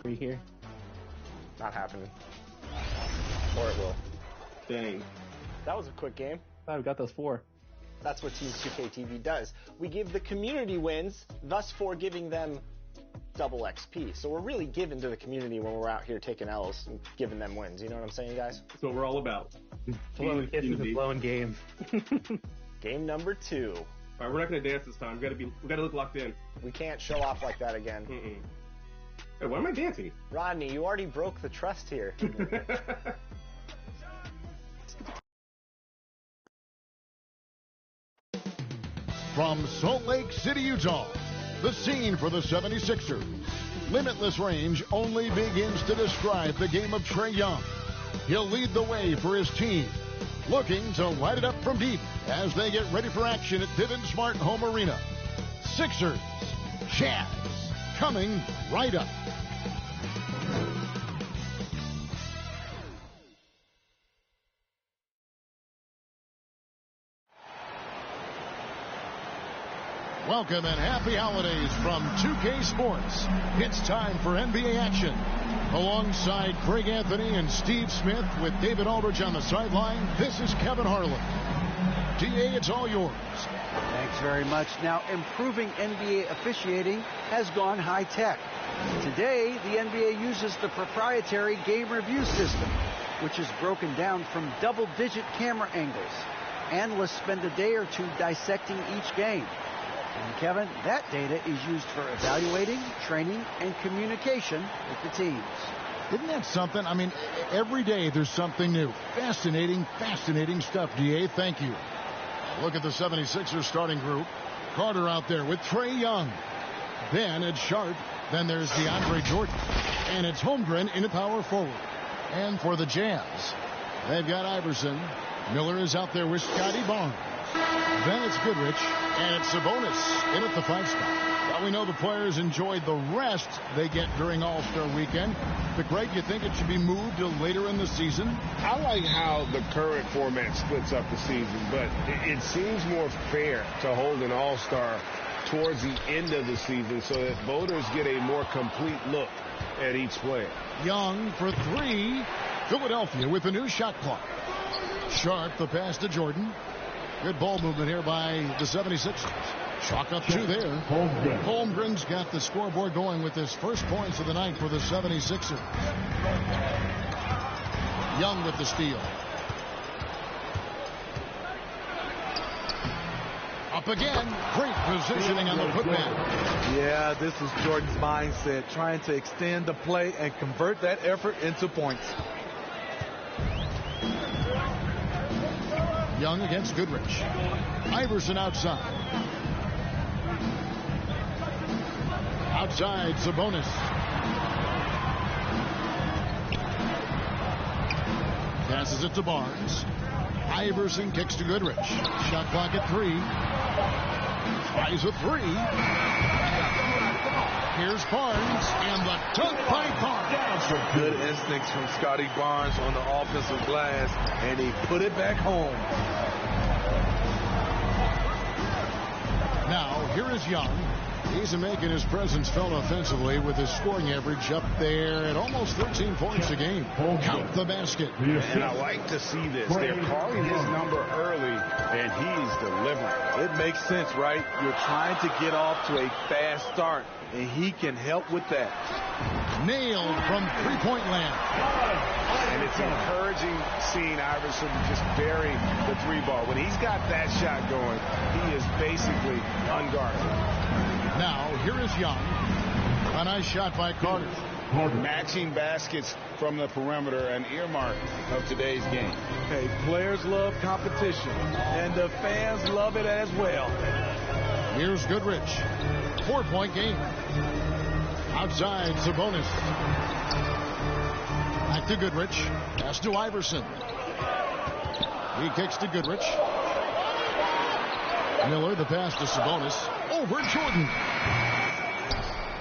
Here. Not happening. Or it will. Dang. That was a quick game. Oh, we got those 4. That's what Team 2K TV does. We give the community wins, thus for giving them double XP. So we're really giving to the community when we're out here taking L's and giving them wins. You know what I'm saying, guys? That's what we're all about. Blowing kisses and blowing games. Game number 2. All right, we're not gonna dance this time. We gotta look locked in. We can't show off like that again. Hey, why am I dancing? Rodney, you already broke the trust here. From Salt Lake City, Utah, the scene for the 76ers. Limitless range only begins to describe the game of Trae Young. He'll lead the way for his team, looking to light it up from deep as they get ready for action at Vivint Smart Home Arena. Sixers, Jazz, coming right up. Welcome and happy holidays from 2K Sports. It's time for NBA action. Alongside Craig Anthony and Steve Smith with David Aldridge on the sideline, this is Kevin Harlan. DA, it's all yours. Thanks very much. Now, improving NBA officiating has gone high-tech. Today, the NBA uses the proprietary game review system, which is broken down from double-digit camera angles. Analysts spend a day or two dissecting each game. And Kevin, that data is used for evaluating, training, and communication with the teams. Isn't that something? I mean, every day there's something new. Fascinating, fascinating stuff, DA. Thank you. Look at the 76ers starting group. Carter out there with Trae Young. Then it's Sharp. Then there's DeAndre Jordan. And it's Holmgren in the power forward. And for the Jazz, they've got Iverson. Miller is out there with Scotty Barnes. Then it's Goodrich, and it's Sabonis in at the 5 spot. Well, we know the players enjoyed the rest they get during All-Star Weekend. But, Greg, you think it should be moved to later in the season? I like how the current format splits up the season, but it seems more fair to hold an All-Star towards the end of the season so that voters get a more complete look at each player. Young for 3. Philadelphia with the new shot clock. Sharp, the pass to Jordan. Good ball movement here by the 76ers. Chalk up 2 there. Holmgren's got the scoreboard going with his first points of the night for the 76ers. Young with the steal. Up again. Great positioning on the putback. Yeah, this is Jordan's mindset, trying to extend the play and convert that effort into points. Young against Goodrich. Iverson outside. Outside, Sabonis. Passes it to Barnes. Iverson kicks to Goodrich. Shot clock at 3. Tries a 3. Here's Barnes, and the dunk by Barnes. Good instincts from Scotty Barnes on the offensive glass, and he put it back home. Now, here is Young. He's making his presence felt offensively with his scoring average up there at almost 13 points a game. Count the basket. And I like to see this. They're calling his number early, and he's delivering. It makes sense, right? You're trying to get off to a fast start, and he can help with that. Nailed from three-point land. And it's encouraging seeing Iverson just bury the 3 ball. When he's got that shot going, he is basically unguarded. Now, here is Young. A nice shot by Carter. Matching baskets from the perimeter, an earmark of today's game. Hey, players love competition, and the fans love it as well. Here's Goodrich. 4-point game. Outside, Sabonis. Back to Goodrich. Pass to Iverson. He kicks to Goodrich. Miller, the pass to Sabonis. Over Jordan.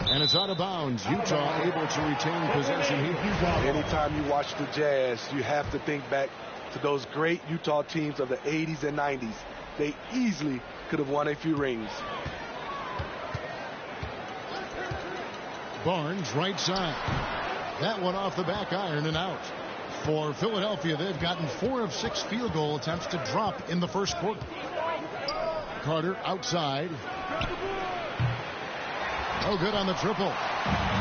And it's out of bounds. Utah able to retain possession here. Anytime you watch the Jazz, you have to think back to those great Utah teams of the 80s and 90s. They easily could have won a few rings. Barnes, right side. That one off the back iron and out. For Philadelphia, they've gotten 4 of 6 field goal attempts to drop in the first quarter. Carter outside. No good on the triple.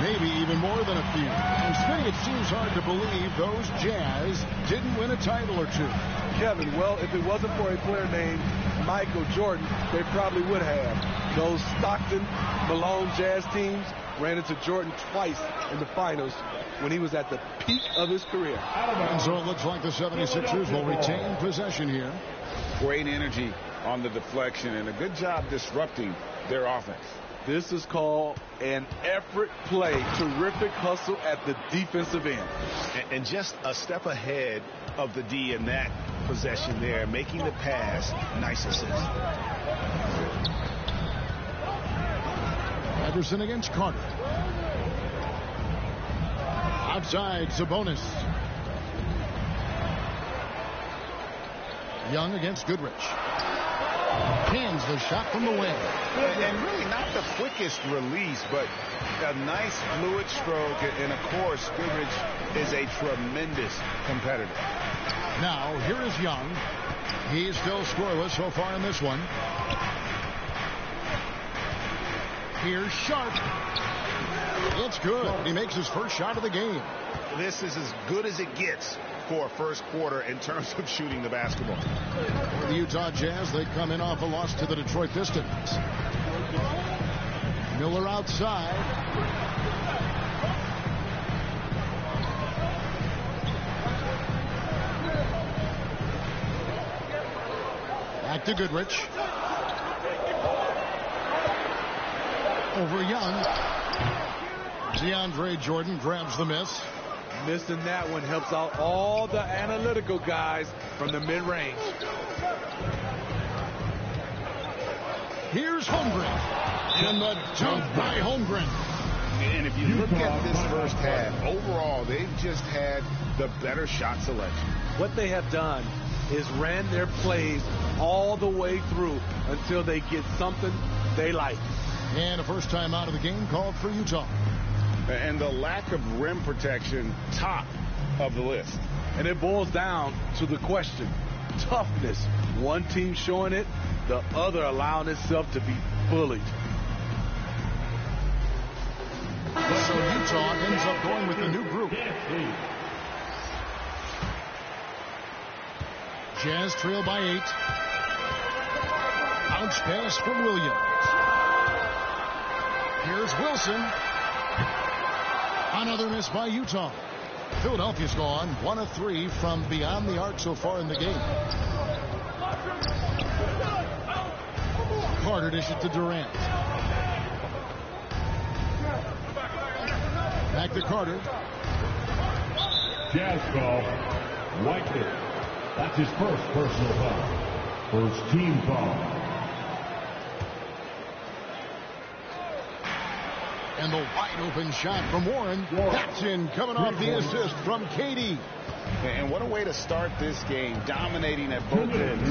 Maybe even more than a few. And Smitty, it seems hard to believe those Jazz didn't win a title or two. Kevin, well, if it wasn't for a player named Michael Jordan, they probably would have. Those Stockton, Malone Jazz teams ran into Jordan twice in the finals when he was at the peak of his career. And so it looks like the 76ers will retain possession here. Great energy on the deflection and a good job disrupting their offense. This is called an effort play. Terrific hustle at the defensive end. And just a step ahead of the D in that possession there, making the pass. Nice assist. Anderson against Carter. Outside, Sabonis. Young against Goodrich. Hands the shot from the wing. And really not the quickest release, but a nice fluid stroke. And, of course, Goodrich is a tremendous competitor. Now, here is Young. He's still scoreless so far in this one. Here's Sharp. It's good. He makes his first shot of the game. This is as good as it gets for a first quarter in terms of shooting the basketball. For the Utah Jazz, they come in off a loss to the Detroit Pistons. Miller outside. Back to Goodrich. Over Young. DeAndre Jordan grabs the miss. Missing that one helps out all the analytical guys from the mid-range. Here's Holmgren. And the dunk by Holmgren. And if you look at this first half, overall, they've just had the better shot selection. What they have done is ran their plays all the way through until they get something they like. And a first time out of the game called for Utah. And the lack of rim protection, top of the list. And it boils down to the question, toughness. One team showing it, the other allowing itself to be bullied. So Utah ends up going with the new group. Jazz trail by 8. Bounce pass from Williams. Here's Wilson. Another miss by Utah. Philadelphia's gone 1 of 3 from beyond the arc so far in the game. Carter dishes to Durant. Back to Carter. Jazz call. Whiteley. That's his first personal foul. First team foul. And the wide open shot from Warren. That's in, coming off the assist from Katie. And what a way to start this game, dominating at both ends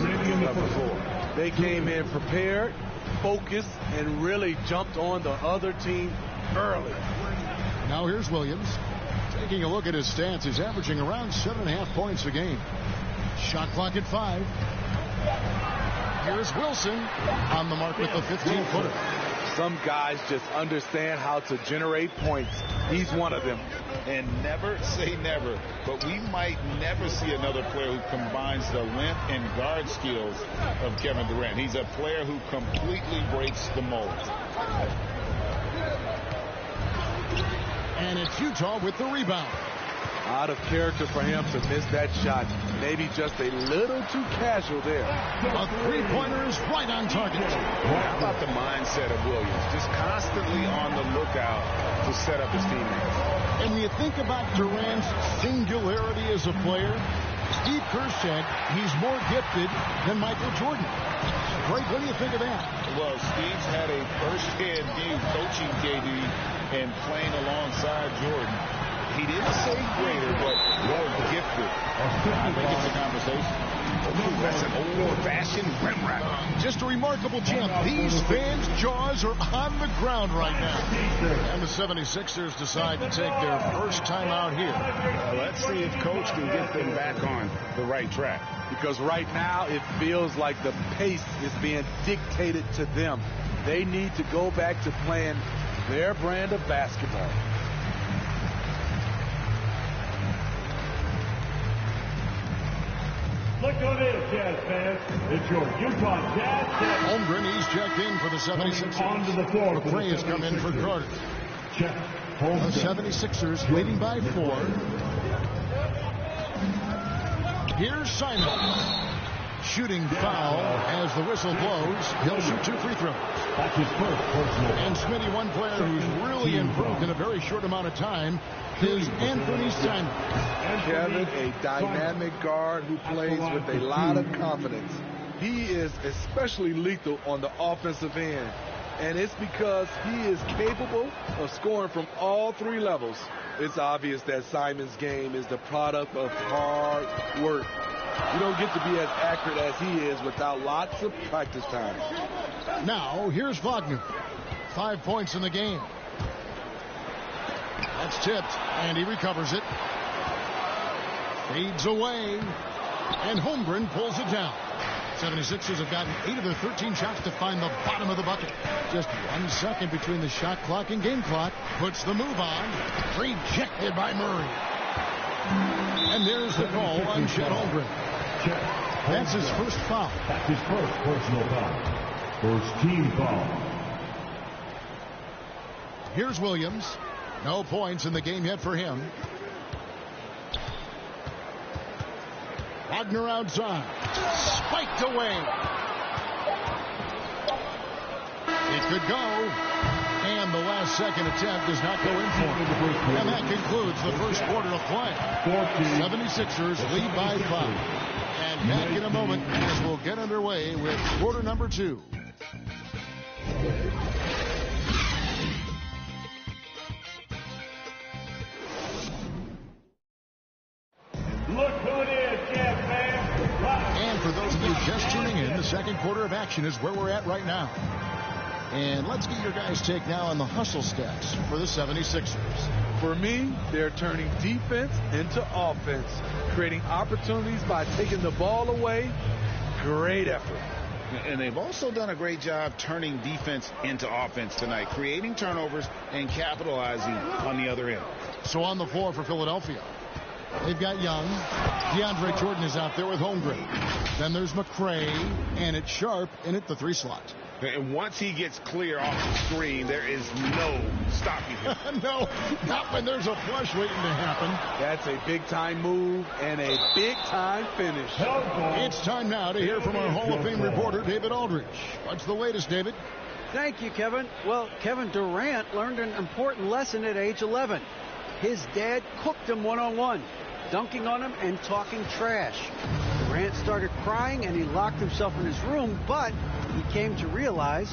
of the floor. They came in prepared, focused, and really jumped on the other team early. Now here's Williams. Taking a look at his stats, he's averaging around 7.5 points a game. Shot clock at 5. Here's Wilson on the mark with the 15-footer. Some guys just understand how to generate points. He's one of them. And never say never, but we might never see another player who combines the length and guard skills of Kevin Durant. He's a player who completely breaks the mold. And it's Utah with the rebound. Out of character for him to miss that shot. Maybe just a little too casual there. A three-pointer is right on target. How about the mindset of Williams? Just constantly on the lookout to set up his teammates. And when you think about Durant's singularity as a player, Steve Kerr said he's more gifted than Michael Jordan. Greg, what do you think of that? Well, Steve's had a first-hand view coaching KD and playing alongside Jordan. He didn't say greater, but more gifted. I think it's a conversation. That's an old-fashioned rim wrap. Just a remarkable jump. These fans' jaws are on the ground right now. And the 76ers decide to take their first time out here. Let's see if Coach can get them back on the right track. Because right now it feels like the pace is being dictated to them. They need to go back to playing their brand of basketball. Look who it is, Jazz fans. It's your Utah Jazz. Holmgren, he's checked in for the 76ers. Onto the floor. Trae has come in for Carter. Chet. The 76ers leading by 4. Here's Simon. Shooting foul as the whistle blows. He'll shoot 2 free throws. That's his first personal. And Smitty, one player who's really improved in a very short amount of time is Anthony Simon. Kevin, a dynamic guard who plays with a lot of confidence. He is especially lethal on the offensive end. And it's because he is capable of scoring from all 3 levels. It's obvious that Simon's game is the product of hard work. You don't get to be as accurate as he is without lots of practice time. Now, here's Wagner. 5 points in the game. That's tipped, and he recovers it. Fades away, and Holmgren pulls it down. 76ers have gotten 8 of their 13 shots to find the bottom of the bucket. Just 1 second between the shot clock and game clock. Puts the move on. Rejected by Murray. And there's the call on Chet Holmgren. That's his first foul. That's his first personal foul. First team foul. Here's Williams. No points in the game yet for him. Wagner outside. Spiked away. It could go. And the last second attempt does not go in for him. And that concludes the first quarter of play. 76ers lead by 5. And back in a moment as we'll get underway with quarter number 2. Look who it is, Jazz fans. And for those of you just tuning in, the second quarter of action is where we're at right now. And let's get your guys' take now on the hustle stats for the 76ers. For me, they're turning defense into offense, creating opportunities by taking the ball away. Great effort. And they've also done a great job turning defense into offense tonight, creating turnovers and capitalizing on the other end. So on the floor for Philadelphia, they've got Young. DeAndre Jordan is out there with Holmgren. Then there's McRae, and it's Sharp in at the 3 slot. And once he gets clear off the screen, there is no stopping him. No, not when there's a flush waiting to happen. That's a big-time move and a big-time finish. It's time now to hear from our Hall of Fame reporter, David Aldridge. What's the latest, David? Thank you, Kevin. Well, Kevin Durant learned an important lesson at age 11. His dad cooked him one-on-one, dunking on him and talking trash. Durant started crying and he locked himself in his room, but he came to realize,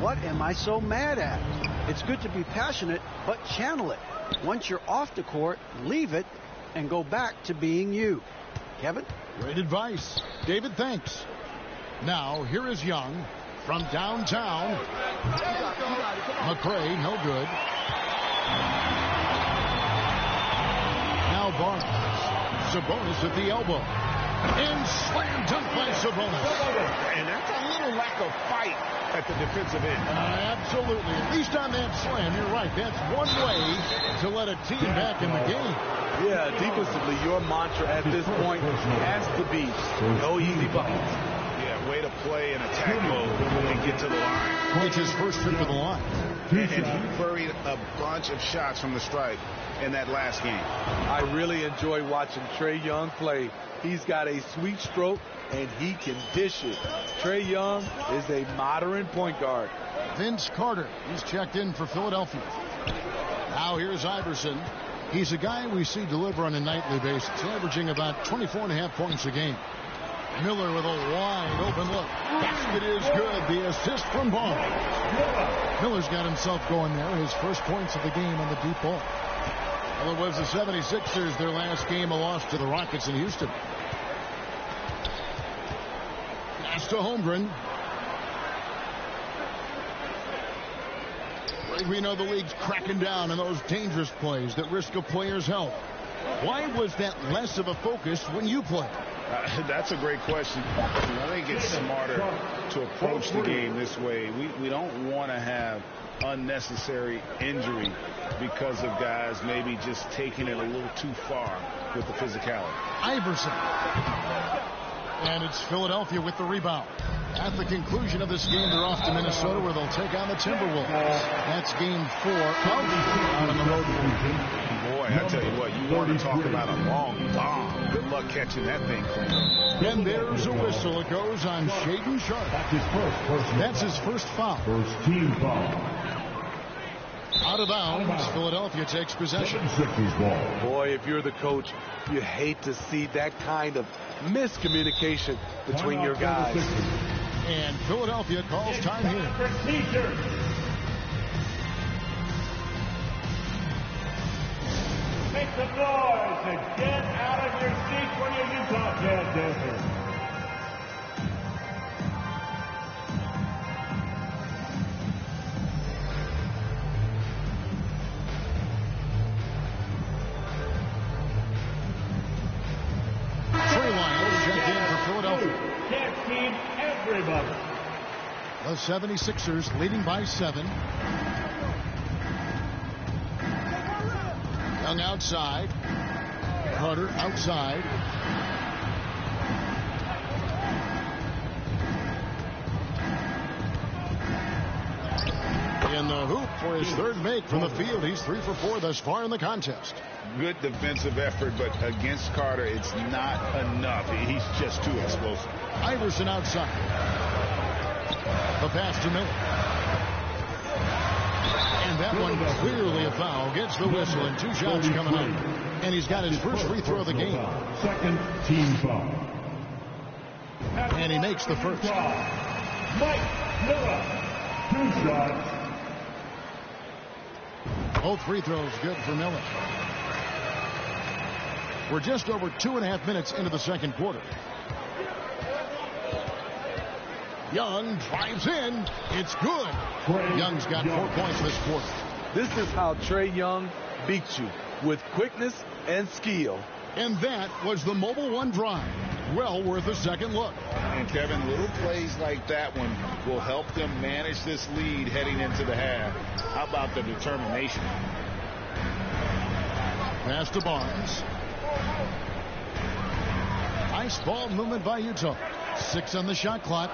what am I so mad at? It's good to be passionate, but channel it. Once you're off the court, leave it and go back to being you. Kevin? Great advice. David, thanks. Now, here is Young from downtown. McRae, no good. Now Barnes. Sabonis at the elbow. And slam dunk by Sabonis. And that's a little lack of fight at the defensive end. Absolutely. At least on that slam, you're right. That's one way to let a team back in the game. Yeah, defensively, your mantra at this point has to be no easy buckets. Yeah, way to play in attack mode and get to the line. Which is first trip to the line. And he buried a bunch of shots from the stripe in that last game. I really enjoy watching Trae Young play. He's got a sweet stroke, and he can dish it. Trae Young is a modern point guard. Vince Carter, he's checked in for Philadelphia. Now here's Iverson. He's a guy we see deliver on a nightly basis, averaging about 24.5 points a game. Miller with a wide open look. Basket is good. The assist from Barnes. Miller's got himself going there. His first points of the game on the deep ball. Well, it was the 76ers, their last game, a loss to the Rockets in Houston. to Holmgren. We know the league's cracking down on those dangerous plays that risk a player's health. Why was that less of a focus when you played? That's a great question. I think it's smarter to approach the game this way. We don't want to have unnecessary injury because of guys maybe just taking it a little too far with the physicality. Iverson. And it's Philadelphia with the rebound. At the conclusion of this game, they're off to Minnesota where they'll take on the Timberwolves. That's game 4 out on the road. Boy, I tell you what, you want to talk about a long bomb. Good luck catching that thing clean. And there's a whistle. It goes on Shaedon Sharpe. That's his first foul. First team foul. Out of bounds, Philadelphia takes possession. Boy, if you're the coach, you hate to see that kind of miscommunication between your guys. And Philadelphia calls time here. Make some noise and get out of your seat for your Utah Jazz dancers. Can't team everybody. The 76ers leading by 7. Young outside. Carter outside. In the hoop for his third make from the field. He's 3 for 4 thus far in the contest. Good defensive effort, but against Carter, it's not enough. He's just too explosive. Iverson outside. The pass to Miller. And that one clearly a foul. Gets the whistle and 2 shots coming up. And he's got his first free throw of the game. Second team foul. And he makes the first. Mike Miller. 2 shots. Both free throws good for Miller. We're just over 2.5 minutes into the second quarter. Young drives in. It's good. Young's got 4 points this quarter. This is how Trae Young beats you, with quickness and skill. And that was the Mobile One drive. Well worth a second look. And Kevin, little plays like that one will help them manage this lead heading into the half. How about the determination? Pass to Barnes. Nice ball movement by Utah. 6 on the shot clock.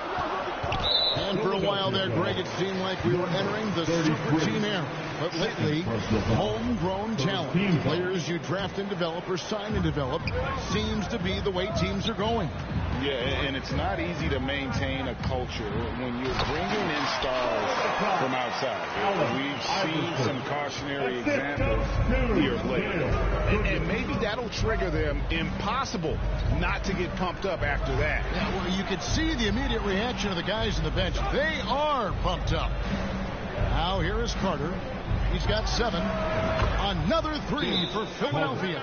And for a while there, Greg, it seemed like we were entering the super team era. But lately, homegrown talent, players you draft and develop or sign and develop, seems to be the way teams are going. Yeah, and it's not easy to maintain a culture when you're bringing in stars from outside. We've seen some cautionary examples here of late. And maybe that'll trigger them. Impossible not to get pumped up after that. Yeah, well, you could see the immediate reaction of the guys on the bench. They are pumped up. Now here is Carter. He's got 7. Another 3 for Philadelphia.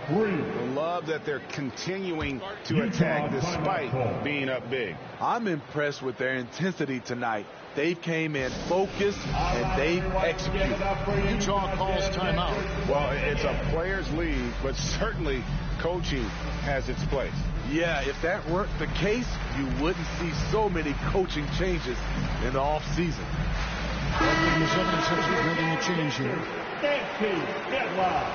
I love that they're continuing to attack despite being up big. I'm impressed with their intensity tonight. They came in focused and they've executed. Utah calls timeout. Well, it's a players' league, but certainly coaching has its place. Yeah, if that weren't the case, you wouldn't see so many coaching changes in the offseason. The 76ers making a change here. Get loud.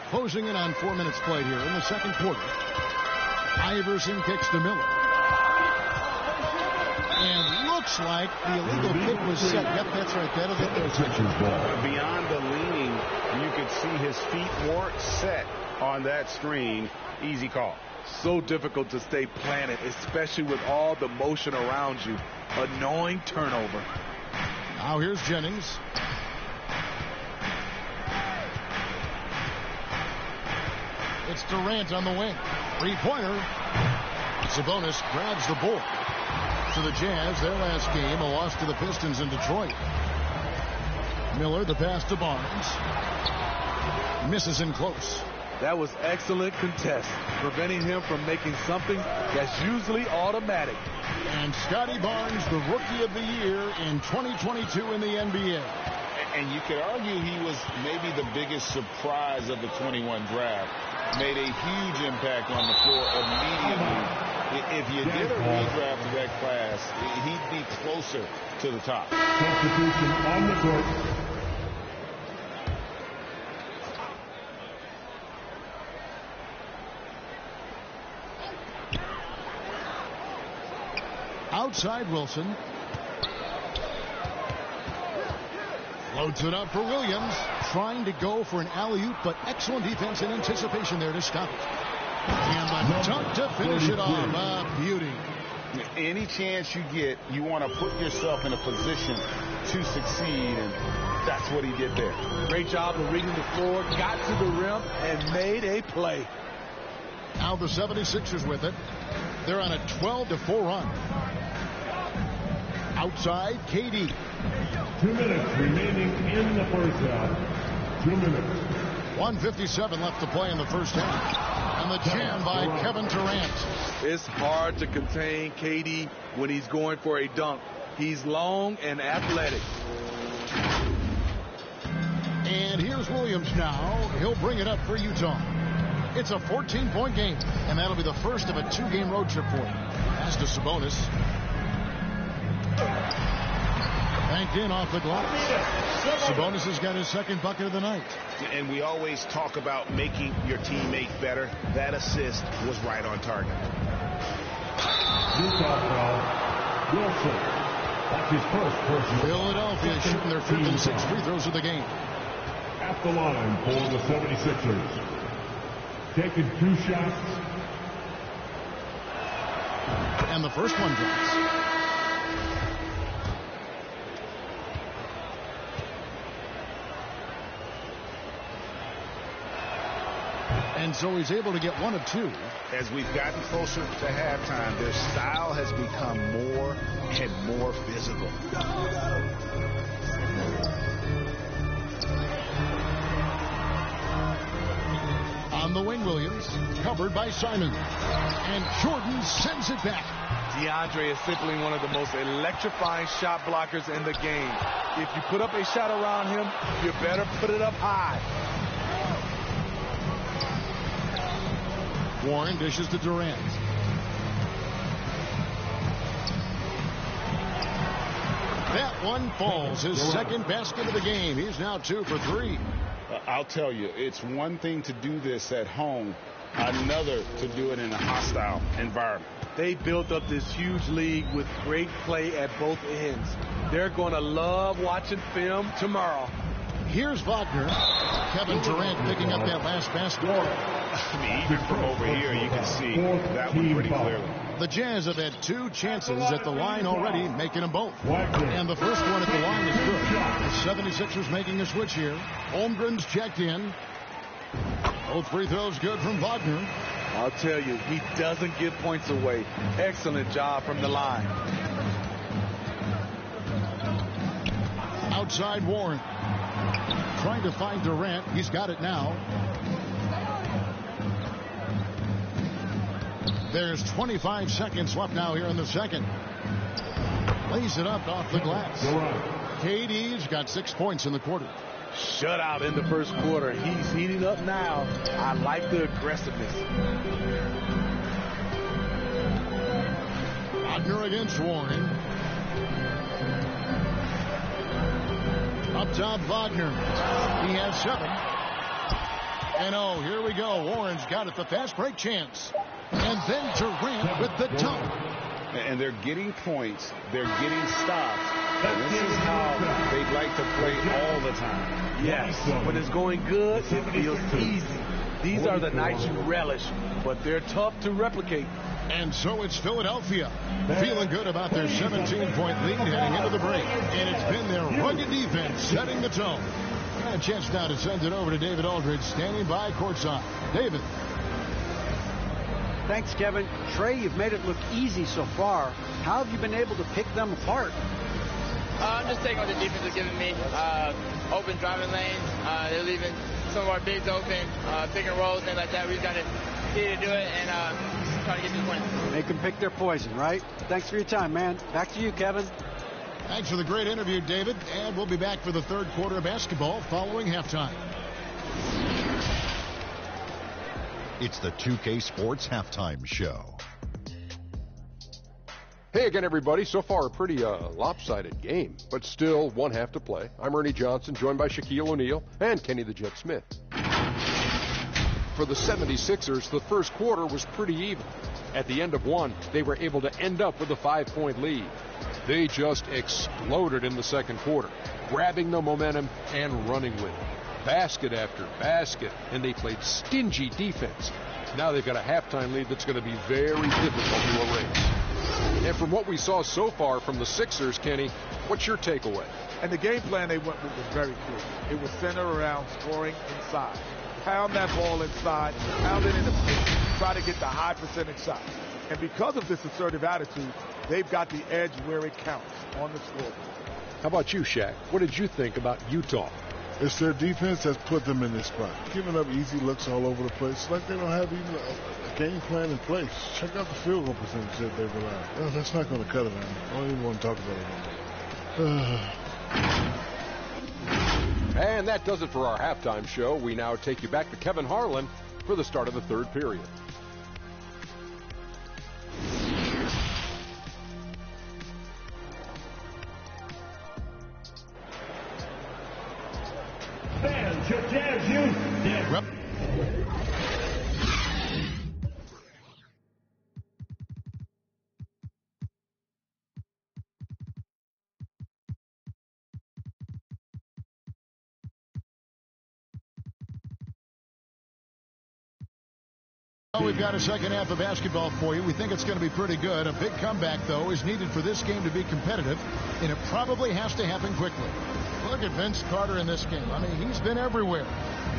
Closing in on 4 minutes played here in the second quarter. Iverson kicks to Miller. And looks like the illegal kick was set. Yep, that's right. That'll get their attention. Beyond the leaning, you could see his feet weren't set on that screen. Easy call. So difficult to stay planted, especially with all the motion around you. Annoying turnover. Now here's Jennings. It's Durant on the wing. 3-pointer. Sabonis grabs the board. So the Jazz, their last game, a loss to the Pistons in Detroit. Miller, the pass to Barnes. Misses in close. That was excellent contest, preventing him from making something that's usually automatic. And Scotty Barnes, the Rookie of the Year in 2022 in the NBA. And you could argue he was maybe the biggest surprise of the 21 draft. Made a huge impact on the floor immediately. If you did a redraft of that class, he'd be closer to the top. Substitution on the court. Outside Wilson. Loads it up for Williams. Trying to go for an alley-oop, but excellent defense and anticipation there to stop it. And the dunk to finish it off. Beauty. Any chance you get, you want to put yourself in a position to succeed, and that's what he did there. Great job of reading the floor, got to the rim, and made a play. Now the 76ers with it. They're on a 12-4 run. Outside, KD. 2 minutes remaining in the first half. 2 minutes. 1:57 left to play in the first half. And the jam by Kevin Durant. It's hard to contain KD when he's going for a dunk. He's long and athletic. And here's Williams now. He'll bring it up for Utah. It's a 14-point game, and that'll be the first of a 2-game road trip for him. As to Sabonis. Banked in off the glass. Sabonis has got his second bucket of the night. And we always talk about making your teammate better. That assist was right on target. Utah foul. Wilson. That's his first personal. Philadelphia shooting their 5th and 6th free throws of the game. At the line for the 76ers. Taking 2 shots. And the first one drops. And so he's able to get 1 of 2. As we've gotten closer to halftime, their style has become more and more physical. On the wing, Williams, covered by Simon. And Jordan sends it back. DeAndre is simply one of the most electrifying shot blockers in the game. If you put up a shot around him, you better put it up high. Warren dishes to Durant. That one falls. His second basket of the game. He's now 2 for 3. I'll tell you, it's one thing to do this at home, another to do it in a hostile environment. They built up this huge league with great play at both ends. They're going to love watching film tomorrow. Here's Wagner. Kevin Durant picking up that last basket. I mean, even from over here, you can see that one pretty clearly. The Jazz have had 2 chances at the line already, making them both. And the first one at the line is good. The 76ers making a switch here. Holmgren's checked in. Both free throws good from Wagner. I'll tell you, he doesn't give points away. Excellent job from the line. Outside Warren. Trying to find Durant. He's got it now. There's 25 seconds left now here in the second. Lays it up off the glass. KD's got 6 points in the quarter. Shutout in the first quarter. He's heating up now. I like the aggressiveness. Wagner against Warren. Up top, Wagner. He has 7. And oh, here we go. Warren's got it. The fast break chance. And then Durant with the dunk. And they're getting points. They're getting stops. And this is how they'd like to play all the time. Yes. When it's going good, it feels easy. These are the nights you relish, but they're tough to replicate. And so it's Philadelphia feeling good about their 17-point lead heading into the break. And it's been their rugged defense setting the tone. Got a chance now to send it over to David Aldridge standing by courtside. David. Thanks, Kevin. Trae, you've made it look easy so far. How have you been able to pick them apart? I'm just taking what the defense is giving me. Open driving lanes. They're leaving some of our bigs open, pick and rolls, things like that. We just got to continue to do it and try to get these wins. Make them pick their poison, right? Thanks for your time, man. Back to you, Kevin. Thanks for the great interview, David. And we'll be back for the third quarter of basketball following halftime. It's the 2K Sports Halftime Show. Hey again, everybody. So far, a pretty lopsided game, but still one half to play. I'm Ernie Johnson, joined by Shaquille O'Neal and Kenny the Jet Smith. For the 76ers, the first quarter was pretty even. At the end of one, they were able to end up with a 5-point lead. They just exploded in the second quarter, grabbing the momentum and running with it. Basket after basket, and they played stingy defense. Now they've got a halftime lead that's going to be very difficult to erase. And from what we saw so far from the Sixers, Kenny, what's your takeaway? And the game plan they went with was very clear. It was centered around scoring inside. Pound that ball inside, pound it in the paint, try to get the high percentage shots. And because of this assertive attitude, they've got the edge where it counts on the scoreboard. How about you, Shaq? What did you think about Utah? It's their defense that's put them in this spot. Giving up easy looks all over the place. Like they don't have even a game plan in place. Check out the field goal percentage that they've allowed. Well, that's not going to cut it on. I don't even want to talk about it anymore. And that does it for our halftime show. We now take you back to Kevin Harlan for the start of the third period. Fans, your jazz youth. We've got a second half of basketball for you. We think it's going to be pretty good. A big comeback, though, is needed for this game to be competitive, and it probably has to happen quickly. Look at Vince Carter in this game. I mean, he's been everywhere.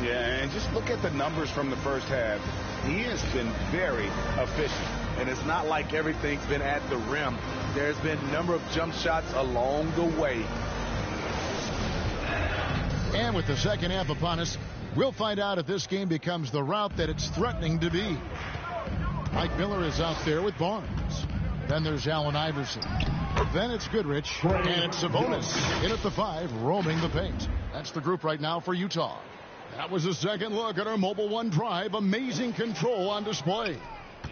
Yeah, and just look at the numbers from the first half. He has been very efficient, and it's not like everything's been at the rim. There's been a number of jump shots along the way. And with the second half upon us, we'll find out if this game becomes the route that it's threatening to be. Mike Miller is out there with Barnes. Then there's Allen Iverson. Then it's Goodrich. And it's Sabonis in at the 5, roaming the paint. That's the group right now for Utah. That was a second look at our Mobile One drive. Amazing control on display.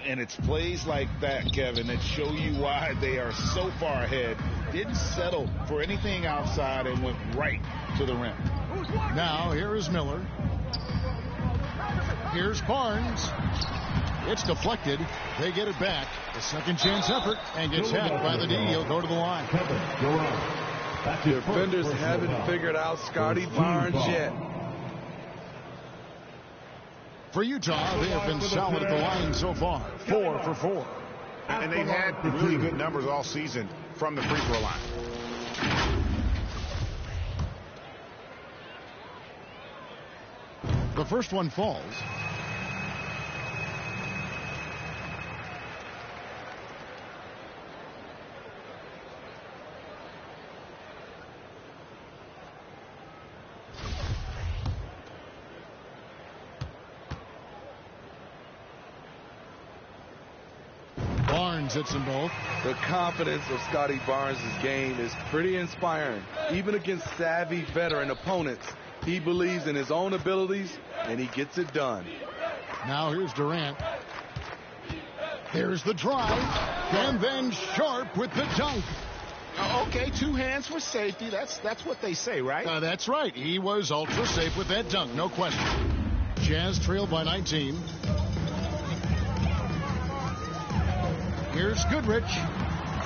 And it's plays like that, Kevin, that show you why they are so far ahead. Didn't settle for anything outside and went right to the rim. Now, here is Miller. Here's Barnes. It's deflected. They get it back. A second chance effort and gets hacked by the D. He'll go to the line. Defenders haven't figured out Scotty Barnes yet. For Utah, they have been solid at the line so far. 4 for 4. And they've had really good numbers all season from the free throw line. The first one falls. Barnes hits them both. The confidence of Scotty Barnes' game is pretty inspiring. Even against savvy veteran opponents, he believes in his own abilities, and he gets it done. Now here's Durant. Here's the drive, and then Sharp with the dunk. Okay, 2 hands for safety. That's what they say, right? That's right. He was ultra safe with that dunk, no question. Jazz trailed by 19. Here's Goodrich.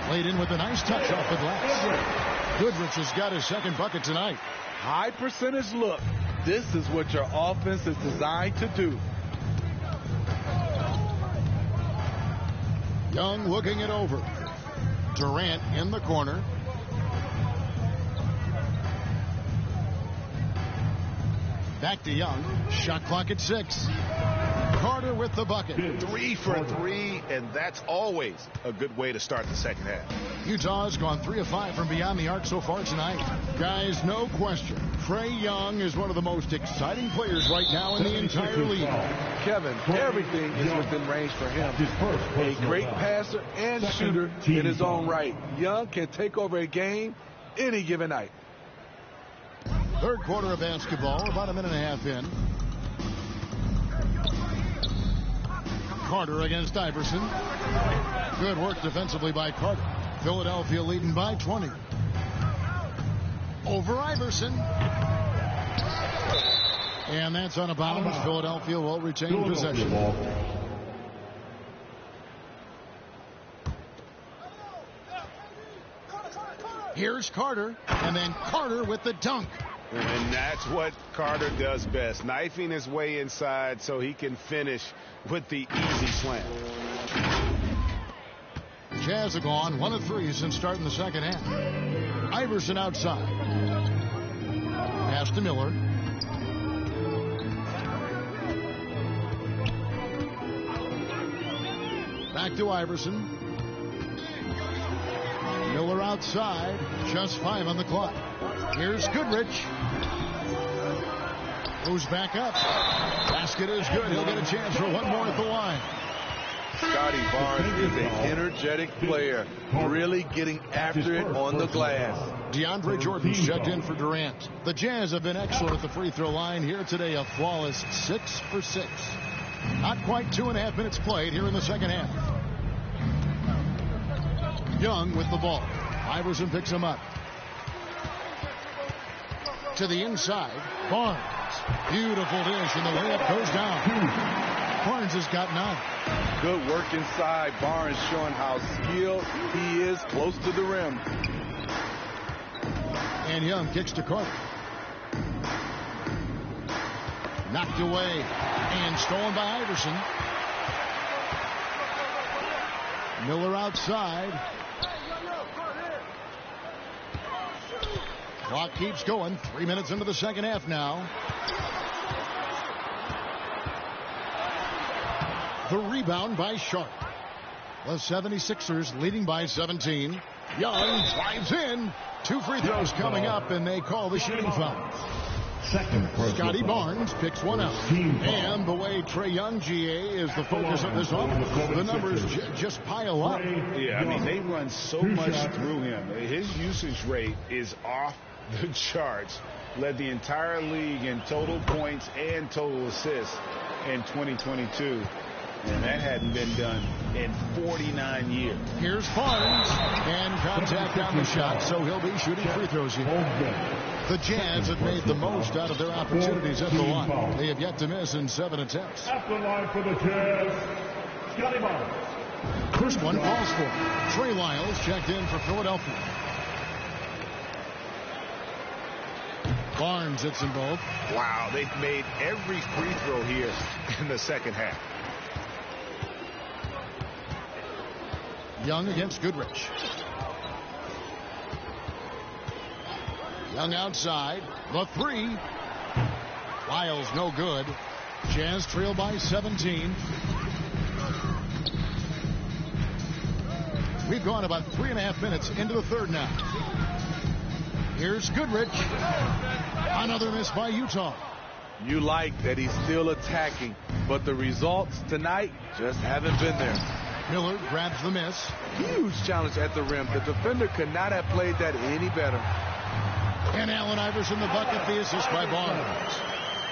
Played in with a nice touch off the glass. Goodrich has got his second bucket tonight. High percentage look. This is what your offense is designed to do. Young looking it over. Durant in the corner. Back to Young. Shot clock at 6. Carter with the bucket. 3 for 3, and that's always a good way to start the second half. Utah's gone 3 of 5 from beyond the arc so far tonight. Guys, no question, Trae Young is one of the most exciting players right now in the entire league. Kevin, everything is within range for him. A great passer and shooter in his own right. Young can take over a game any given night. Third quarter of basketball, about a minute and a half in. Carter against Iverson. Good work defensively by Carter. Philadelphia leading by 20. Over Iverson. And that's on a bounce. Philadelphia will retain possession. Here's Carter, and then Carter with the dunk. And that's what Carter does best, knifing his way inside so he can finish with the easy slam. Jazz have gone 1 of 3 since starting the second half. Iverson outside. Pass to Miller. Back to Iverson. Miller outside. Just 5 on the clock. Here's Goodrich. Goes back up. Basket is good. He'll get a chance for one more at the line. Scotty Barnes is an energetic player, really getting after it on the glass. DeAndre Jordan's checked in for Durant. The Jazz have been excellent at the free throw line here today, a flawless 6 for 6. Not quite 2.5 minutes played here in the second half. Young with the ball. Iverson picks him up. To the inside. Barnes. Beautiful dish, and the layup goes down. Barnes has got 9. Good work inside. Barnes showing how skilled he is close to the rim. And Young kicks to Carter. Knocked away and stolen by Iverson. Miller outside. Clock keeps going. 3 minutes into the second half now. The rebound by Sharp. The 76ers leading by 17. Young drives in. 2 free throws coming up, and they call the shooting foul. Scotty Barnes picks one out. And the way Trae Young, GA, is the focus of this offense, the numbers just pile up. Yeah, I mean, they run so much through him. His usage rate is off the charts. Led the entire league in total points and total assists in 2022. And that hadn't been done in 49 years. Here's Barnes, and contact on the shot, so he'll be shooting free throws here. The Jazz have made the most out of their opportunities at the line. They have yet to miss in 7 attempts. At the line for the Jazz, Scotty Barnes. First one falls for Trey Lyles, checked in for Philadelphia. Barnes hits them both. Wow, they've made every free throw here in the second half. Young against Goodrich. Young outside. The 3. Lyles no good. Jazz trail by 17. We've gone about 3.5 minutes into the third now. Here's Goodrich. Another miss by Utah. You like that he's still attacking, but the results tonight just haven't been there. Miller grabs the miss. Huge challenge at the rim. The defender could not have played that any better. And Allen Iverson the bucket, the assist by Barnes.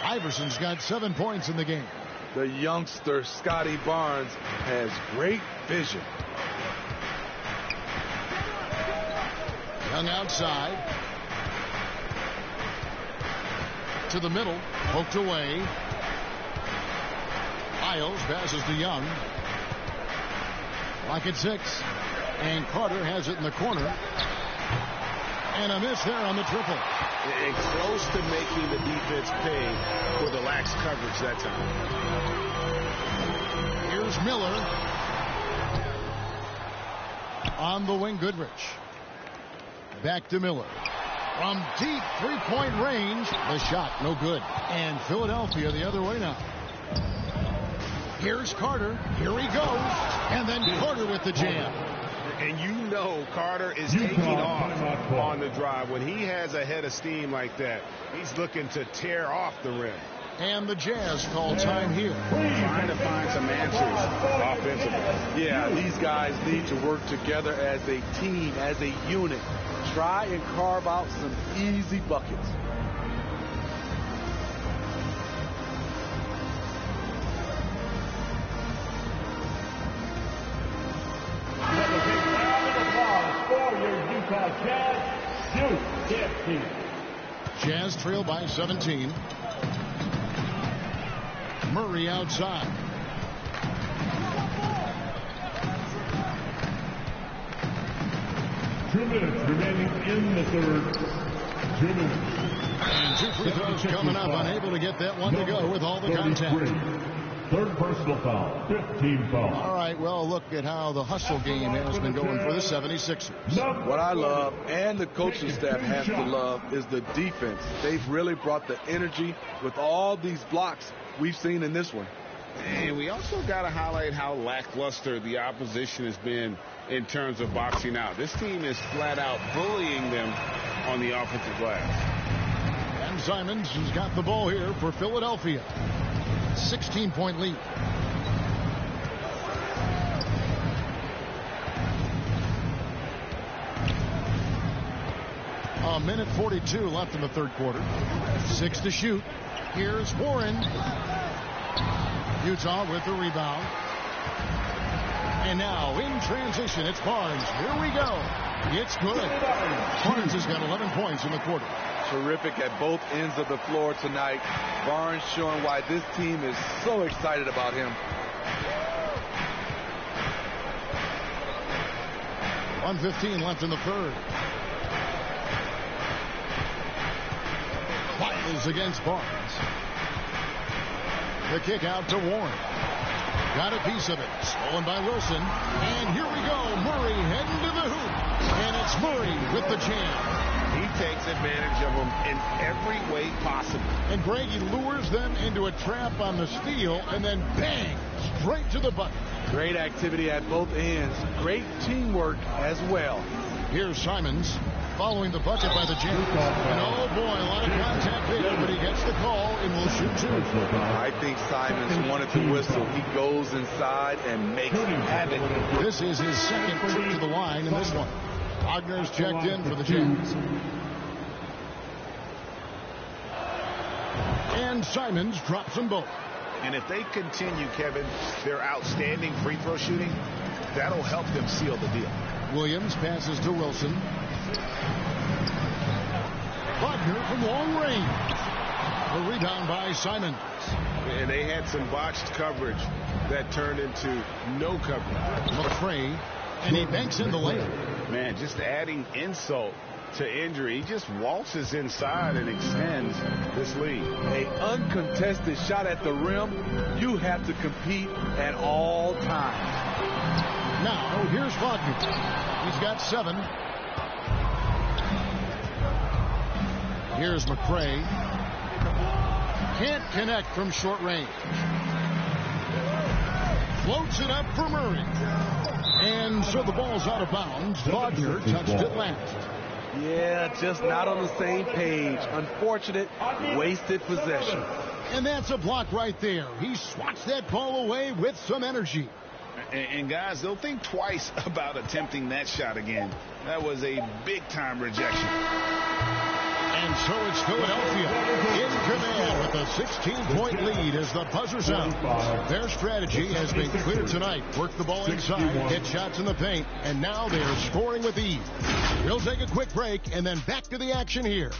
Iverson's got 7 points in the game. The youngster Scotty Barnes has great vision. Young outside. To the middle. Poked away. Lyles passes to Young. Clock at 6. And Carter has it in the corner. And a miss there on the triple. And close to making the defense pay for the lax coverage that time. Here's Miller. On the wing, Goodrich. Back to Miller. From deep three-point range. The shot, no good. And Philadelphia the other way now. Here's Carter. Here he goes. And then Carter with the jam. And you know Carter is taking off on the drive. When he has a head of steam like that, he's looking to tear off the rim. And the Jazz call time here. Trying to find some answers offensively. Yeah, these guys need to work together as a team, as a unit. Try and carve out some easy buckets. Jazz trail by 17. Murray outside. Two minutes remaining in the third. 2 minutes. And 2 free throws coming up. Unable to get that one to go with all the contact. Third personal foul. 15 foul. All right, well, look at how the hustle game has been going for the 76ers. What I love, and the coaching staff has to love, is the defense. They've really brought the energy with all these blocks we've seen in this one. And we also got to highlight how lackluster the opposition has been in terms of boxing out. This team is flat out bullying them on the offensive glass. And Simons has got the ball here for Philadelphia. 16-point lead. A minute 42 left in the third quarter. 6 to shoot. Here's Warren. Utah with the rebound. And now in transition, it's Barnes. Here we go. It's good. Barnes has got 11 points in the quarter. Terrific at both ends of the floor tonight. Barnes showing why this team is so excited about him. 1:15 left in the third. White is against Barnes. The kick out to Warren. Got a piece of it. Stolen by Wilson. And here we go. Murray heading to the hoop. And it's Murray with the jam. He takes advantage of them in every way possible. And Greg, he lures them into a trap on the steal and then bang, straight to the bucket. Great activity at both ends. Great teamwork as well. Here's Simons following the bucket by the jam. And oh boy, a lot of contact there, but he gets the call and will shoot 2. I think Simons wanted to whistle. He goes inside and makes havoc. This is his second trip to the line in this one. Wagner's checked in for the Jazz. And Simons drops them both. And if they continue, Kevin, their outstanding free throw shooting, that'll help them seal the deal. Williams passes to Wilson. Wagner from long range. The rebound by Simons. And they had some botched coverage that turned into no coverage. Trae, and he banks in the layup. Man, just adding insult to injury. He just waltzes inside and extends this lead. An uncontested shot at the rim. You have to compete at all times. Now, here's Wagner. He's got 7. Here's McCray. Can't connect from short range. Floats it up for Murray. And so the ball's out of bounds. Wagner touched it last. Yeah, just not on the same page. Unfortunate, wasted possession. And that's a block right there. He swats that ball away with some energy. And guys, they'll think twice about attempting that shot again. That was a big-time rejection. And so it's Philadelphia in command with a 16-point lead as the buzzer sounds. Their strategy has been clear tonight. Work the ball inside, hit shots in the paint, and now they are scoring with ease. We'll take a quick break and then back to the action here.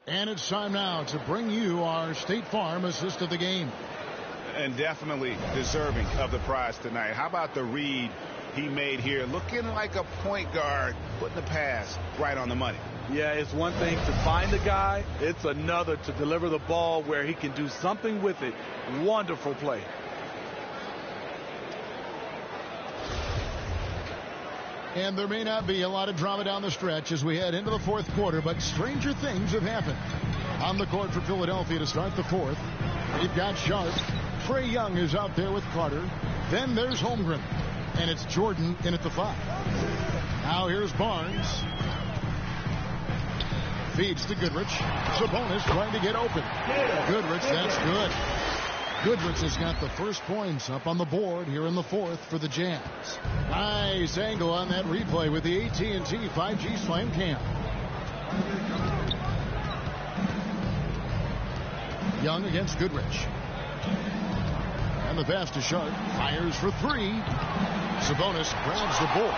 And it's time now to bring you our State Farm assist of the game. And definitely deserving of the prize tonight. How about the read he made here? Looking like a point guard, putting the pass right on the money. Yeah, it's one thing to find a guy. It's another to deliver the ball where he can do something with it. Wonderful play. And there may not be a lot of drama down the stretch as we head into the fourth quarter, but stranger things have happened. On the court for Philadelphia to start the fourth, They've got Sharp. Trae Young is out there with Carter. Then there's Holmgren. And it's Jordan in at the 5. Now here's Barnes. Feeds to Goodrich. Sabonis trying to get open. Goodrich, that's good. Goodrich has got the first points up on the board here in the 4th for the Jazz. Nice angle on that replay with the AT&T 5G Slam Cam. Young against Goodrich. And the pass to Sharp. Fires for 3. Sabonis grabs the board.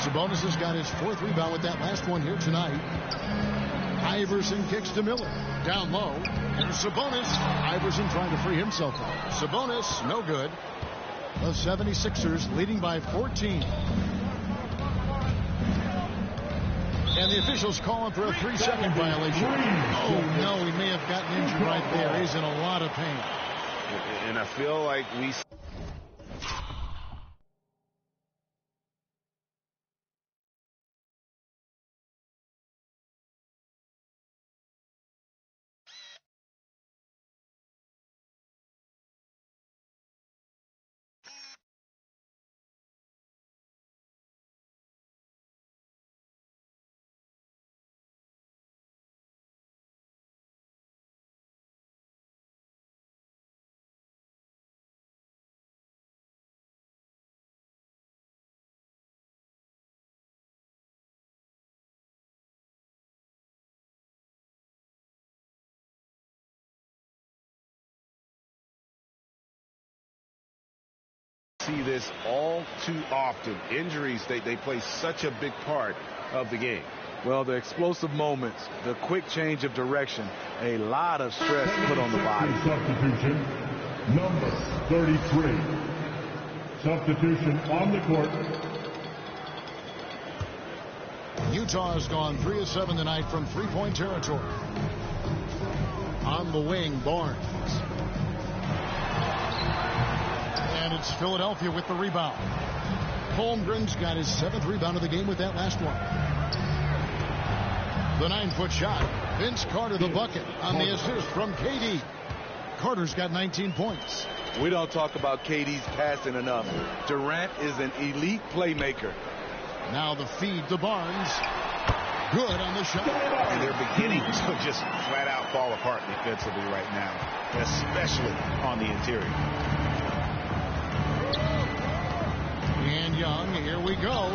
Sabonis has got his 4th rebound with that last one here tonight. Iverson kicks to Miller. Down low. Here's Sabonis. Iverson trying to free himself up. Sabonis, no good. The 76ers leading by 14. And the officials calling for a 3-second violation. Oh, no, he may have gotten injured right there. He's in a lot of pain. And I feel like we... see this all too often. Injuries, they play such a big part of the game. Well, the explosive moments, the quick change of direction, a lot of stress put on the body. Substitution, number 33. Substitution on the court. Utah has gone 3 of 7 tonight from 3-point territory. On the wing, Barnes. And it's Philadelphia with the rebound. Holmgren's got his 7th rebound of the game with that last one. The 9-foot shot. Vince Carter the bucket on the assist from KD. Carter's got 19 points. We don't talk about KD's passing enough. Durant is an elite playmaker. Now the feed to Barnes. Good on the shot. And they're beginning to just flat out fall apart defensively right now, especially on the interior. And Young, here we go.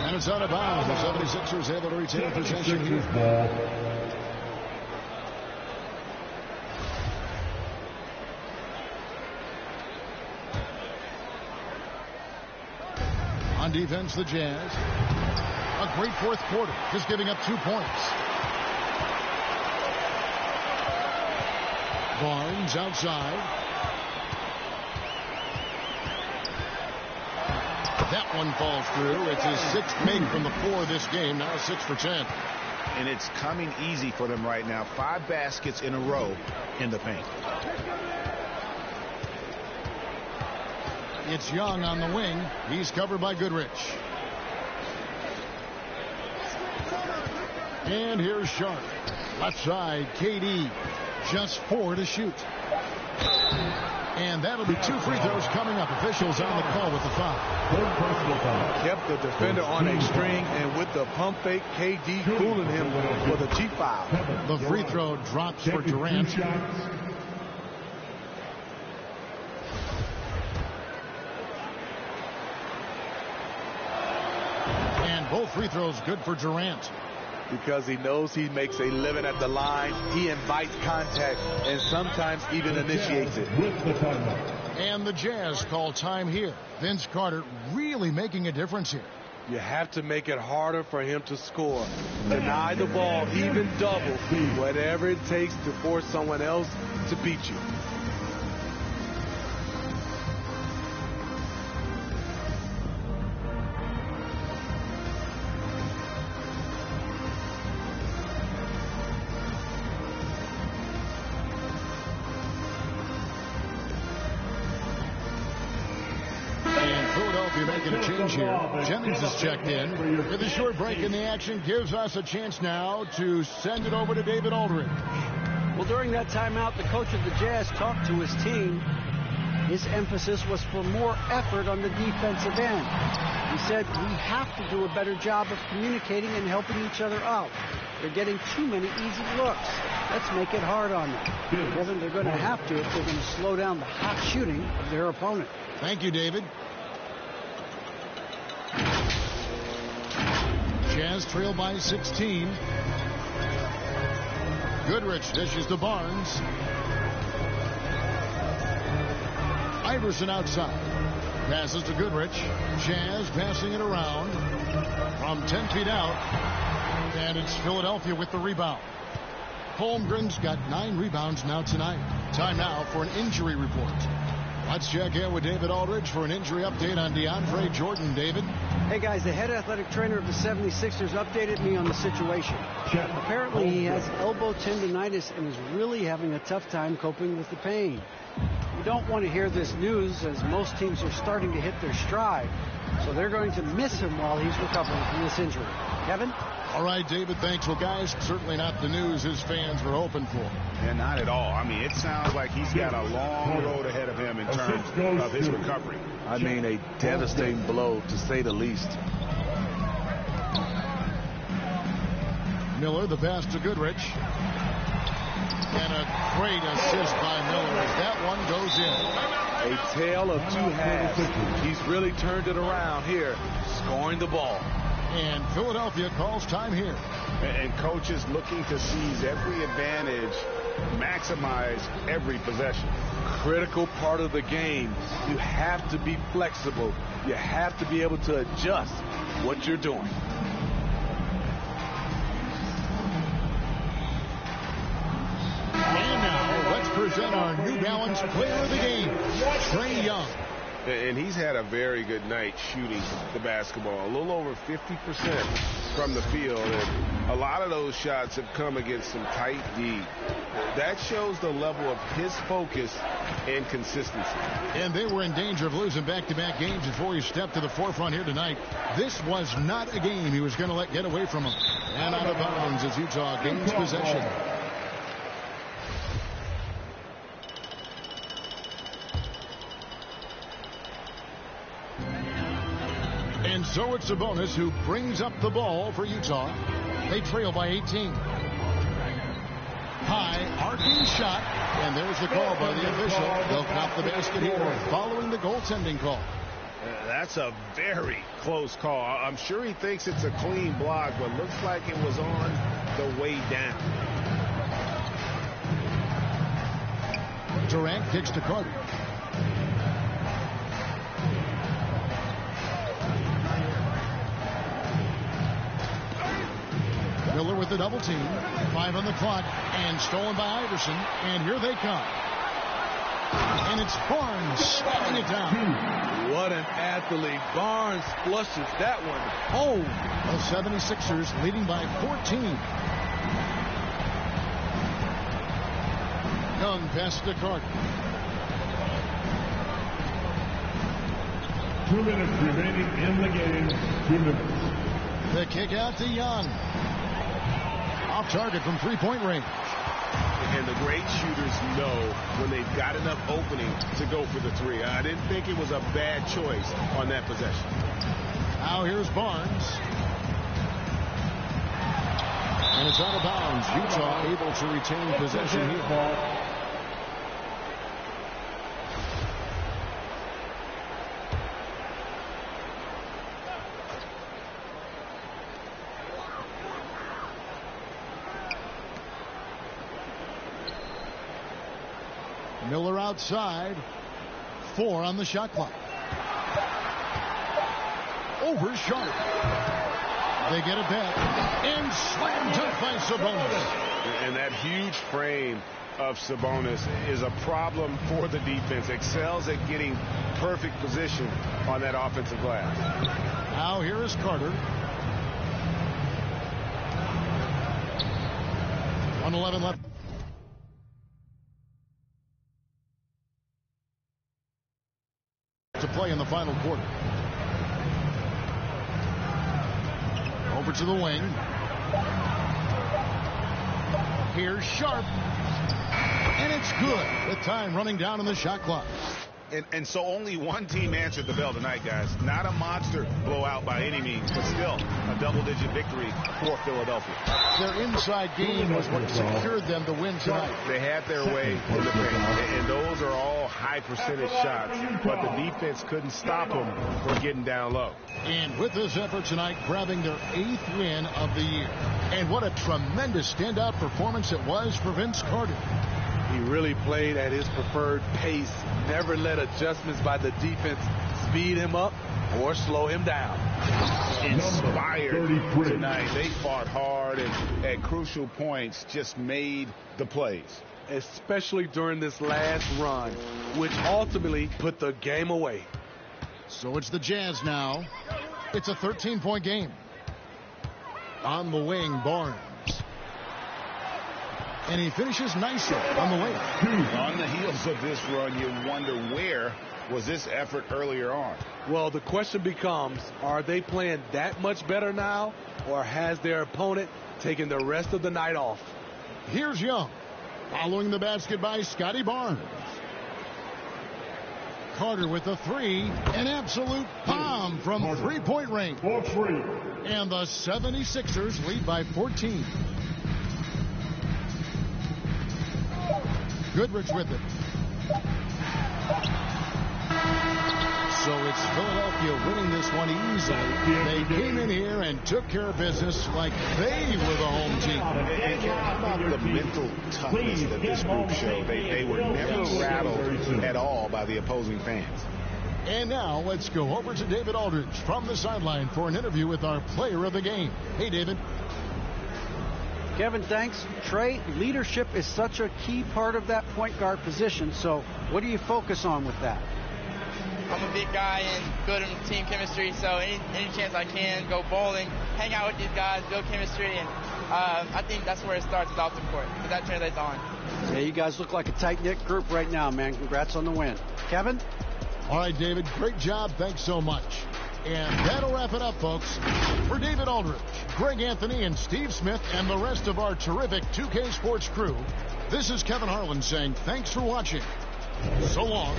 And it's out of bounds. The 76ers able to retain possession here. On defense, the Jazz. A great 4th quarter, just giving up 2 points. Barnes outside. That one falls through. It's his 6th make from the 4 this game. Now 6 for 10. And it's coming easy for them right now. 5 baskets in a row in the paint. It's Young on the wing. He's covered by Goodrich. And here's Sharp. Left side, KD. Just 4 to shoot. And that'll be 2 free throws coming up. Officials on the call with the foul. Kept the defender on a string, and with the pump fake, KD fooling him with a cheap foul. The free throw drops for Durant. And both free throws good for Durant. Because he knows he makes a living at the line. He invites contact and sometimes even initiates it. And the Jazz call time here. Vince Carter really making a difference here. You have to make it harder for him to score. Deny the ball, even double, whatever it takes to force someone else to beat you. Making a change here. Jennings is checked in. With a short break in the action, gives us a chance now to send it over to David Aldridge. Well, during that timeout, the coach of the Jazz talked to his team. His emphasis was for more effort on the defensive end. He said, we have to do a better job of communicating and helping each other out. They're getting too many easy looks. Let's make it hard on them. Kevin, they're going to have to if they're going to slow down the hot shooting of their opponent. Thank you, David. Jazz trail by 16. Goodrich dishes to Barnes. Iverson outside. Passes to Goodrich. Jazz passing it around from 10 feet out. And it's Philadelphia with the rebound. Holmgren's got 9 rebounds now tonight. Time now for an injury report. Let's check in with David Aldridge for an injury update on DeAndre Jordan. David? Hey, guys, the head athletic trainer of the 76ers updated me on the situation. Apparently, he has elbow tendonitis and is really having a tough time coping with the pain. You don't want to hear this news, as most teams are starting to hit their stride. So they're going to miss him while he's recovering from this injury. Kevin? All right, David, thanks. Well, guys, certainly not the news his fans were hoping for. Yeah, not at all. I mean, it sounds like he's got a long road ahead of him in terms of his recovery. I mean, a devastating blow, to say the least. Miller, the pass to Goodrich. And a great assist by Miller as that one goes in. A tale of two halves. He's really turned it around here, scoring the ball. And Philadelphia calls time here. And coaches looking to seize every advantage, maximize every possession. Critical part of the game. You have to be flexible. You have to be able to adjust what you're doing. And now, let's present our New Balance Player of the Game, Trae Young. And he's had a very good night shooting the basketball. A little over 50% from the field. And a lot of those shots have come against some tight D. That shows the level of his focus and consistency. And they were in danger of losing back-to-back games before he stepped to the forefront here tonight. This was not a game he was going to let get away from him. And out of bounds as Utah gains possession. And so it's Sabonis who brings up the ball for Utah. They trail by 18. High, arcing shot, and there's the call by the official. They'll count the basket here following the goaltending call. That's a very close call. I'm sure he thinks it's a clean block, but looks like it was on the way down. Durant kicks to Carter. Miller with the double team. 5 on the clock and stolen by Iverson. And here they come. And it's Barnes slamming it down. What an athlete. Barnes flushes that one home. The 76ers leading by 14. Young passes to Carter. 2 minutes remaining in the game. 2 minutes. The kick out to Young. Off target from three-point range. And the great shooters know when they've got enough opening to go for the three. I didn't think it was a bad choice on that possession. Now here's Barnes. And it's out of bounds. Utah able to retain possession here. Miller outside. 4 on the shot clock. Over Sharp. They get it back. And slammed dunk by Sabonis. And that huge frame of Sabonis is a problem for the defense. Excels at getting perfect position on that offensive glass. Now here is Carter. 1:11 left. To play in the final quarter. Over to the wing. Here's Sharp. And it's good with time running down on the shot clock. And so only one team answered the bell tonight, guys. Not a monster blowout by any means, but still a double-digit victory for Philadelphia. Their inside game was what secured them the win tonight. They had their way in the paint, and those are all high-percentage shots, but the defense couldn't stop them from getting down low. And with this effort tonight, grabbing their 8th win of the year. And what a tremendous standout performance it was for Vince Carter. He really played at his preferred pace, never let adjustments by the defense speed him up or slow him down. Inspired tonight. They fought hard and at crucial points just made the plays. Especially during this last run, which ultimately put the game away. So it's the Jazz now. It's a 13-point game. On the wing, Barnes. And he finishes nicely on the way. On the heels of this run, you wonder where was this effort earlier on? Well, the question becomes, are they playing that much better now, or has their opponent taken the rest of the night off? Here's Young, following the basket by Scotty Barnes. Carter with the three, an absolute bomb from three-point range. And the 76ers lead by 14. Goodrich with it. So it's Philadelphia winning this one easily. They came in here and took care of business like they were the home team. And how about the mental toughness that this group showed? They were never rattled at all by the opposing fans. And now let's go over to David Aldridge from the sideline for an interview with our player of the game. Hey, David. Kevin, thanks. Trae, leadership is such a key part of that point guard position, so what do you focus on with that? I'm a big guy and good in team chemistry, so any chance I can, go bowling, hang out with these guys, build chemistry, and I think that's where it starts, is off the court, because that translates on. Yeah, you guys look like a tight-knit group right now, man. Congrats on the win. Kevin? All right, David, great job. Thanks so much. And that'll wrap it up, folks. For David Aldridge, Greg Anthony, and Steve Smith, and the rest of our terrific 2K Sports crew, this is Kevin Harlan saying thanks for watching. So long.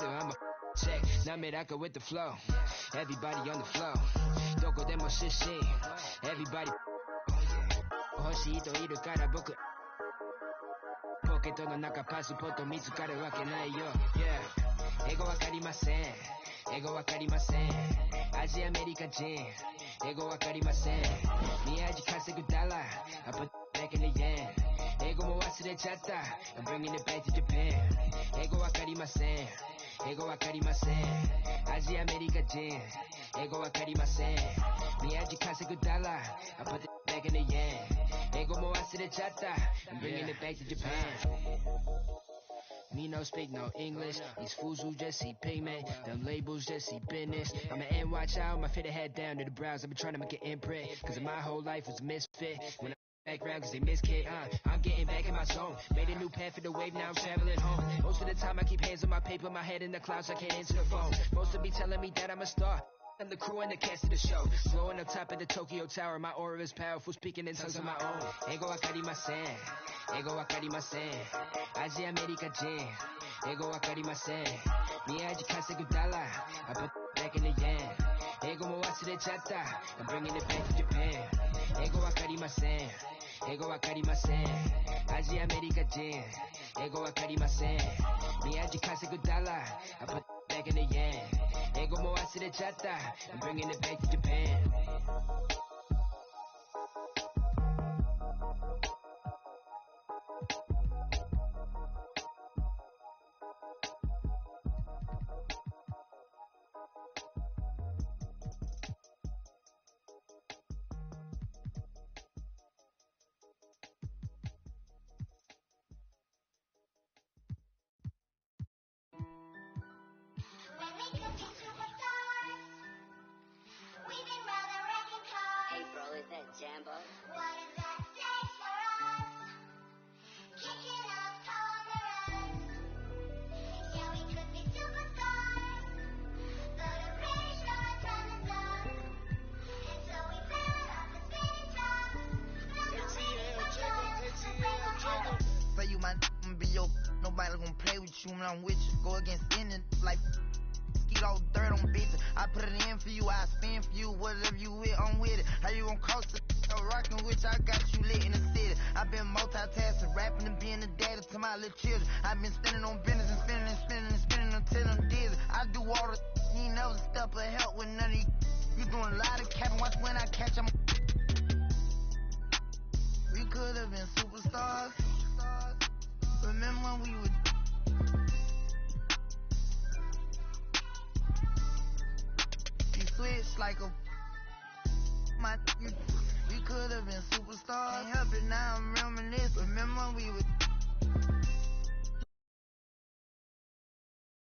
I'm a check, なめらか with the flow. Everybody on the flow. どこでも出身 Everybody 欲しい人いるから僕ポケットの中パスポート見つかるわけないよ Yeah 英語わかりません英語わかりませんアジアメリカ人英語わかりません宮地稼ぐダラ I put back in the yen 英語も忘れちゃった I'm bringing it back to Japan 英語わかりません英語わかりませんアジアアメリカ人英語わかりません宮地稼ぐダラ I put it back in the yen 英語も忘れちゃった I'm bringing it back to Japan Me no speak no English These fools who just see pigment Them labels just see business I'm an NY child My fitted head down to the brows I've been trying to make an imprint Cause my whole life was a misfit When background cause they miss kid, I'm getting back in my zone Made a new path for the wave, now I'm traveling home Most of the time I keep hands on my paper My head in the clouds, I can't answer the phone Most of be telling me that I'm a star I'm the crew and the cast of the show Blowing up top of the Tokyo Tower My aura is powerful, speaking in tongues of my own Ego wakarimasen Ego wakarimasen Asia America Jin Ego wakarimasen Miyaji kasegu dollar I put back in the yen Ego mo wasurechatta I'm bringing it back to Japan Ego wakarimasen Ego wakarimasen Asia America Jin Ego wakarimasen Miyaji kasegu dollar I put back in the yen Ego mo wasurechatta I'm bringing it back to Japan you when I'm with you. Go against any like get all dirt on bitches. I put it in for you, I spin for you. Whatever you with, I'm with it. How you gon' cost it? Rockin' with you, I got you lit in the city. I've been multitasking, rapping and being a daddy to my little children. I've been spending on business and spending and spending and spending until I'm dizzy. I do all the you ain't never step or help with none of you. You doing a lot of capping, watch when I catch them. We could have been superstars. Remember when we would. You switch like a. We could have been superstars. Can't help it now, I'm reminiscing. Remember when we would.